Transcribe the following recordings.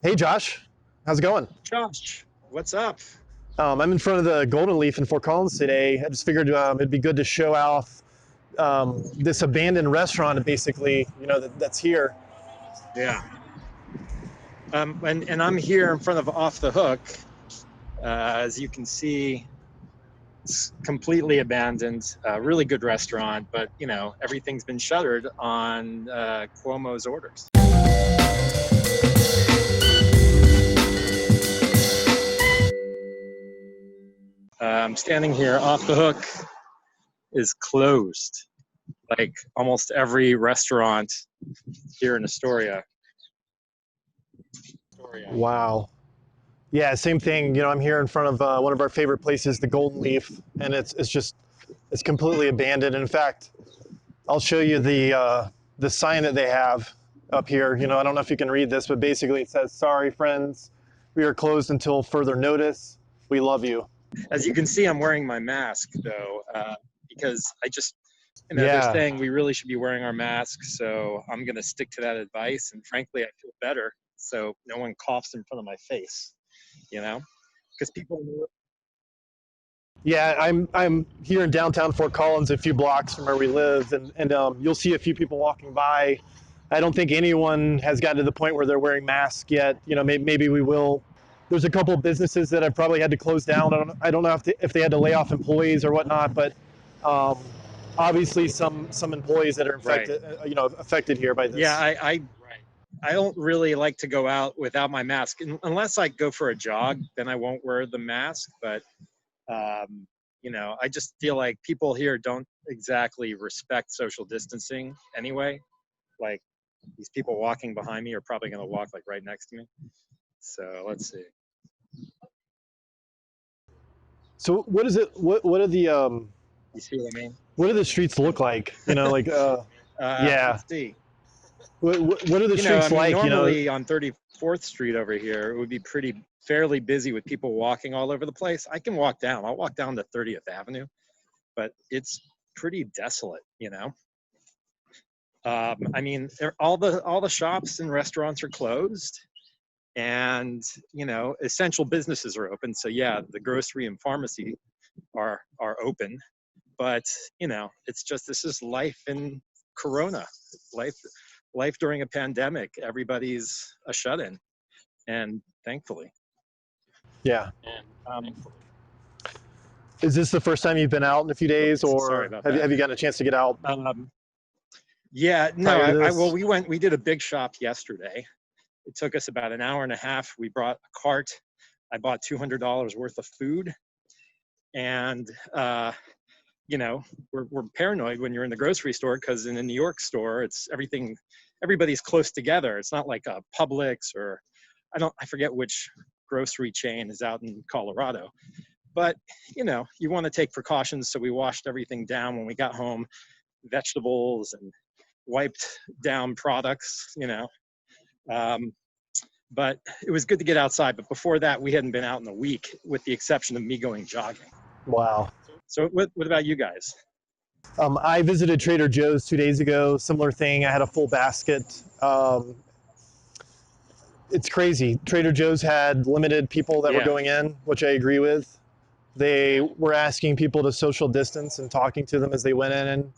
Hey Josh, how's it going? Josh, what's up? I'm in front of the Golden Leaf in Fort Collins today. I just figured it'd be good to show off this abandoned restaurant, basically, that's here. Yeah. And I'm here in front of Off the Hook. As you can see, it's completely abandoned. Really good restaurant, but everything's been shuttered on Cuomo's orders. I'm standing here. Off the Hook is closed, like almost every restaurant here in Astoria. Wow. Yeah, same thing. I'm here in front of one of our favorite places, the Golden Leaf, and it's completely abandoned. In fact, I'll show you the sign that they have up here. I don't know if you can read this, but basically it says, "Sorry, friends, we are closed until further notice. We love you." As you can see, I'm wearing my mask though, because they're Yeah. saying we really should be wearing our masks. So I'm going to stick to that advice. And frankly, I feel better. So no one coughs in front of my face, you know, because people. Yeah, I'm here in downtown Fort Collins, a few blocks from where we live, and you'll see a few people walking by. I don't think anyone has gotten to the point where they're wearing masks yet. Maybe we will. There's a couple of businesses that have probably had to close down. I don't know if they had to lay off employees or whatnot, but um, obviously some employees that are Right. affected here by Yeah. this. I don't really like to go out without my mask unless I go for a jog. Then I won't wear the mask. But I just feel like people here don't exactly respect social distancing anyway. Like these people walking behind me are probably going to walk like right next to me. So let's see. So what is it? What are the You see what I mean? what do the streets look like? Yeah. Let's see. What are the streets like? Normally on 34th Street over here, it would be fairly busy with people walking all over the place. I can walk down. I'll walk down to 30th Avenue, but it's pretty desolate. All the shops and restaurants are closed, and essential businesses are open. So yeah, the grocery and pharmacy are open, but it's just this is life in Corona, life during a pandemic. Everybody's a shut-in, and thankfully. Yeah. Um, Is this the first time you've been out in a few days, Oops, sorry or about have you, that. have you gotten a chance to get out Yeah, no, prior to well, this? we did a big shop yesterday. It took us about an hour and a half. We brought a cart. I bought $200 worth of food, and we're paranoid when you're in the grocery store, because in a New York store, everybody's close together. It's not like a Publix, or I forget which grocery chain is out in Colorado. But you want to take precautions, so we washed everything down when we got home, vegetables and wiped down products. Um, but it was good to get outside. But before that, we hadn't been out in a week, with the exception of me going jogging. Wow. So what about you guys? I visited Trader Joe's 2 days ago. Similar thing. I had a full basket. It's crazy. Trader Joe's had limited people that were Yeah. going in, which I agree with. They were asking people to social distance and talking to them as they went in and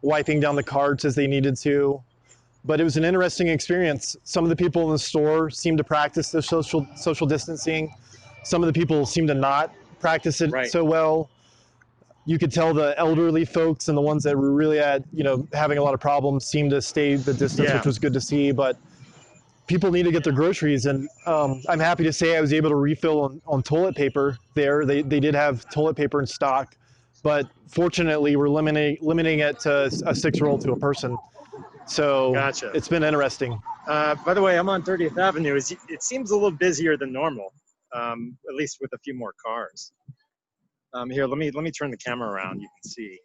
wiping down the carts as they needed to. But it was an interesting experience. Some of the people in the store seemed to practice the social distancing. Some of the people seemed to not practice it Right. so well. You could tell the elderly folks and the ones that were really having a lot of problems seemed to stay the distance, Yeah. which was good to see. But people need to get their groceries, and I'm happy to say I was able to refill on toilet paper there. They did have toilet paper in stock, but fortunately we're limiting it to a 6-roll to a person. So Gotcha. it's been interesting. By the way, I'm on 30th Avenue. It seems a little busier than normal, at least with a few more cars. Here, let me turn the camera around. You can see.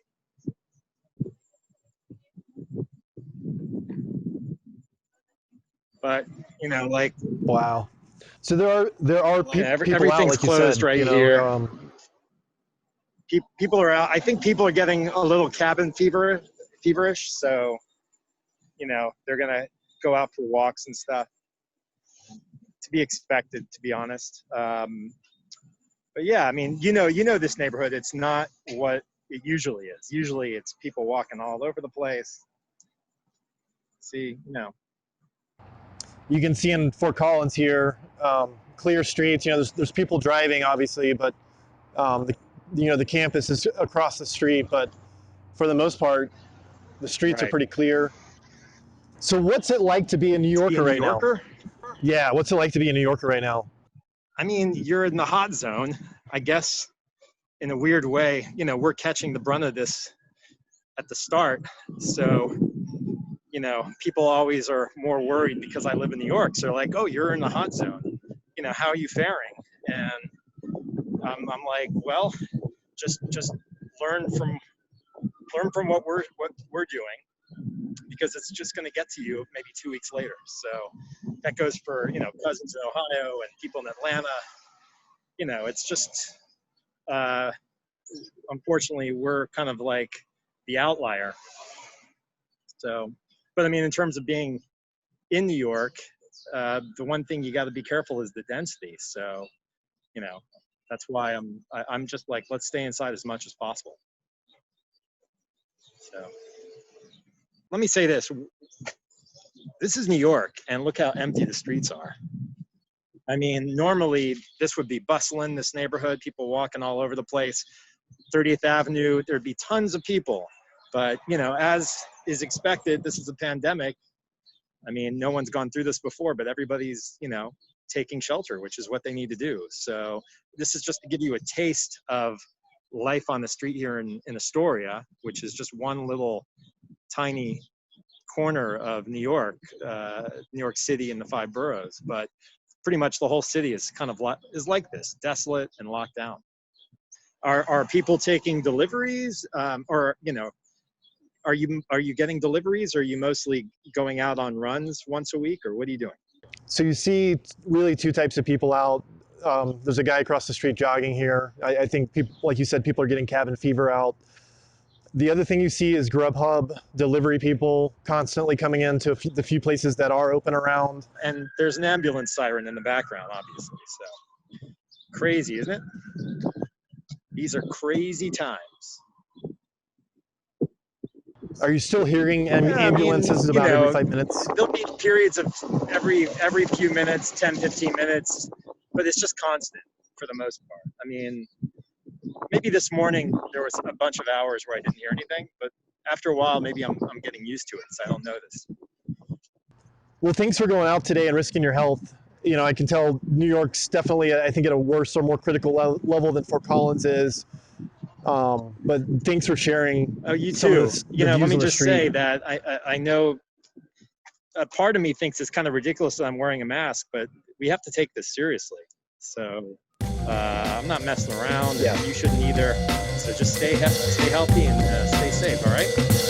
But like, Wow. So there are people out, everything's like you closed said. right here. People are out. I think people are getting a little feverish. So they're gonna go out for walks and stuff to be expected, to be honest. But yeah, I mean, you know this neighborhood. It's not what it usually is. Usually, it's people walking all over the place. See, You can see in Fort Collins here, clear streets. There's people driving, obviously, but the campus is across the street. But for the most part, the streets are right. pretty clear. So what's it like to be a New To be Yorker a New right now? Yorker, Yeah, what's it like to be a New Yorker right now? I mean, you're in the hot zone, I guess. In a weird way, we're catching the brunt of this at the start. So, people always are more worried because I live in New York. So they're like, oh, you're in the hot zone. How are you faring? And I'm like, well, just learn from what we're doing, because it's just going to get to you maybe 2 weeks later. So that goes for cousins in Ohio and people in Atlanta. It's just unfortunately we're kind of like the outlier. So, but I mean, in terms of being in New York, the one thing you got to be careful is the density. So, that's why I'm just like, let's stay inside as much as possible. So, let me say this: this is New York, and look how empty the streets are. I mean, normally this would be bustling, this neighborhood, people walking all over the place. 30th Avenue, there'd be tons of people. But, as is expected, this is a pandemic. I mean, no one's gone through this before, but everybody's, taking shelter, which is what they need to do. So this is just to give you a taste of life on the street here in Astoria, which is just one little tiny corner of New York City and the 5 boroughs. But pretty much the whole city is kind of is like this, desolate and locked down. Are people taking deliveries, or are you getting deliveries, or are you mostly going out on runs once a week, or what are you doing? So you see really two types of people out. There's a guy across the street jogging here. I think people, like you said, people are getting cabin fever out. The other thing you see is Grubhub delivery people constantly coming into the few places that are open around. And there's an ambulance siren in the background, obviously. So crazy, isn't it? These are crazy times. Are you still hearing ambulances about every 5 minutes? There'll be periods of every few minutes, 10, 15 minutes, but it's just constant for the most part. I mean, maybe this morning there was a bunch of hours where I didn't hear anything, but after a while, maybe I'm getting used to it, so I don't notice. Well, thanks for going out today and risking your health. I can tell New York's definitely, I think, at a worse or more critical level than Fort Collins is. But thanks for sharing. Oh, you too. Let me just say that I know a part of me thinks it's kind of ridiculous that I'm wearing a mask, but we have to take this seriously. So I'm not messing around. Yeah. You shouldn't either. So just stay healthy and stay safe. All right.